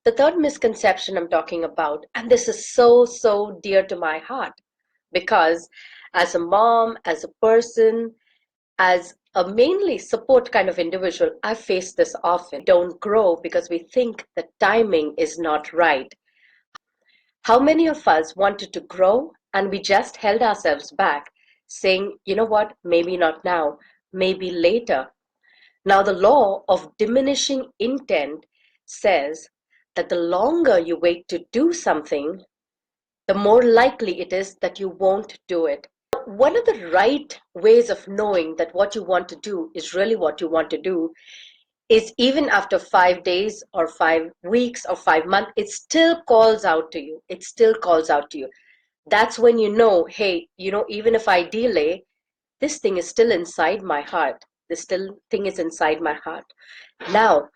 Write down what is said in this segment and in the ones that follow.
The third misconception I'm talking about, and this is so, so dear to my heart, because as a mom, as a person, as a mainly support kind of individual, I face this often. Don't grow because we think the timing is not right. How many of us wanted to grow and we just held ourselves back, saying, you know what, maybe not now, maybe later. Now, the law of diminishing intent says that the longer you wait to do something, the more likely it is that you won't do it. One of the right ways of knowing that what you want to do is really what you want to do is even after 5 days or 5 weeks or 5 months, it still calls out to you. It still calls out to you. That's when you know, hey, even if I delay, this thing is still inside my heart. This still thing is inside my heart. Now,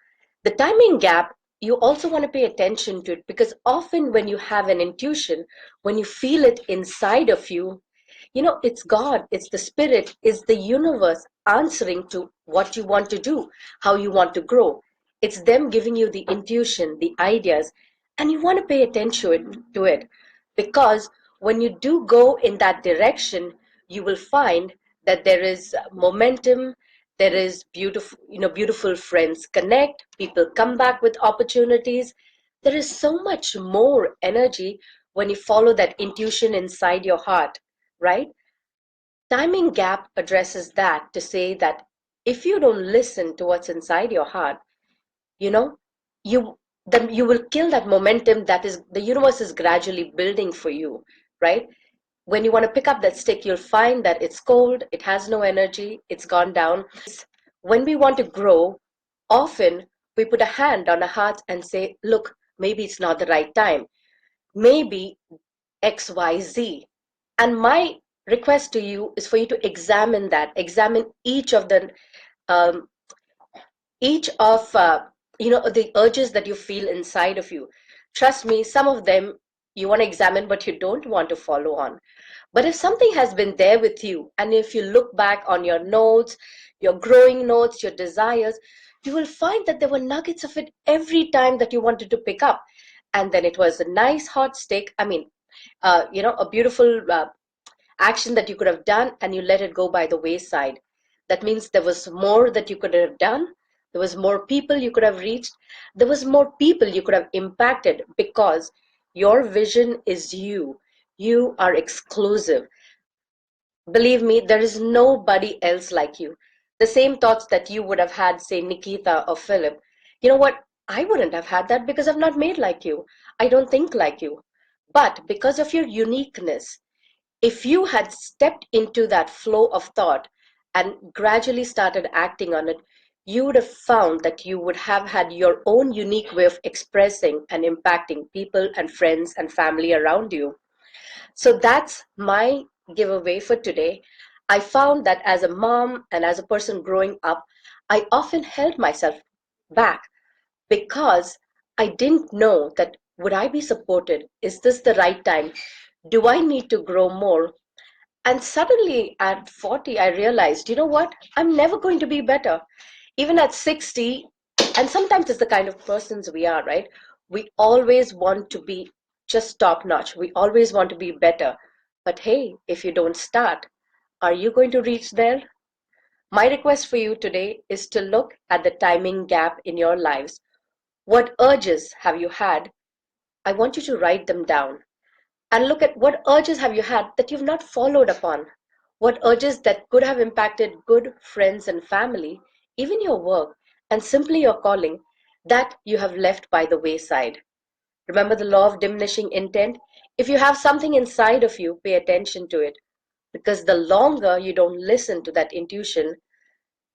the timing gap, you also want to pay attention to it, because often when you have an intuition, when you feel it inside of you, it's God, it's the spirit, it's the universe answering to what you want to do, how you want to grow. It's them giving you the intuition, the ideas, and you want to pay attention to it, because when you do go in that direction, you will find that there is momentum, there is beautiful friends connect, people come back with opportunities. There is so much more energy when you follow that intuition inside your heart, right? Timing gap addresses that to say that if you don't listen to what's inside your heart, you know, you then you will kill that momentum that is the universe is gradually building for you, right? When you want to pick up that stick, you'll find that it's cold, it has no energy, it's gone down. When we want to grow, often we put a hand on our heart and say, look, maybe it's not the right time. Maybe XYZ. And my request to you is for you to examine that, examine um, each of the urges that you feel inside of you. Trust me, some of them you want to examine, but you don't want to follow on. But if something has been there with you, and if you look back on your notes, your growing notes, your desires, you will find that there were nuggets of it every time that you wanted to pick up. And then it was a nice hot stick. I mean, a beautiful action that you could have done, and you let it go by the wayside. That means there was more that you could have done. There was more people you could have reached. There was more people you could have impacted, because your vision is you. You are exclusive. Believe me, there is nobody else like you. The same thoughts that you would have had, say, Nikita or Philip. You know what? I wouldn't have had that because I'm not made like you. I don't think like you. But because of your uniqueness, if you had stepped into that flow of thought and gradually started acting on it, you would have found that you would have had your own unique way of expressing and impacting people and friends and family around you. So that's my giveaway for today. I found that as a mom and as a person growing up, I often held myself back because I didn't know that would I be supported? Is this the right time? Do I need to grow more? And suddenly at 40, I realized, you know what? I'm never going to be better. Even at 60, and sometimes it's the kind of persons we are, right? We always want to be just top notch. We always want to be better. But hey, if you don't start, are you going to reach there? My request for you today is to look at the timing gap in your lives. What urges have you had? I want you to write them down and look at what urges have you had that you've not followed upon. What urges that could have impacted good friends and family, even your work, and simply your calling, that you have left by the wayside. Remember the law of diminishing intent? If you have something inside of you, pay attention to it, because the longer you don't listen to that intuition,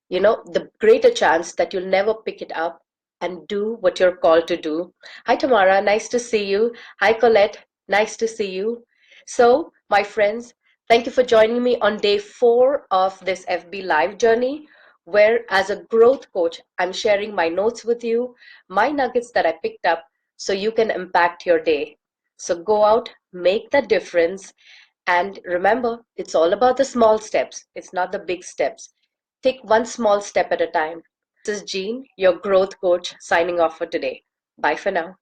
the greater chance that you'll never pick it up and do what you're called to do. Hi, Tamara. Nice to see you. Hi, Colette. Nice to see you. So, my friends, thank you for joining me on day 4 of this FB Live journey, where, as a growth coach, I'm sharing my notes with you, my nuggets that I picked up, so you can impact your day. So, go out, make the difference, and remember, it's all about the small steps, it's not the big steps. Take one small step at a time. This is Jean, your growth coach, signing off for today. Bye for now.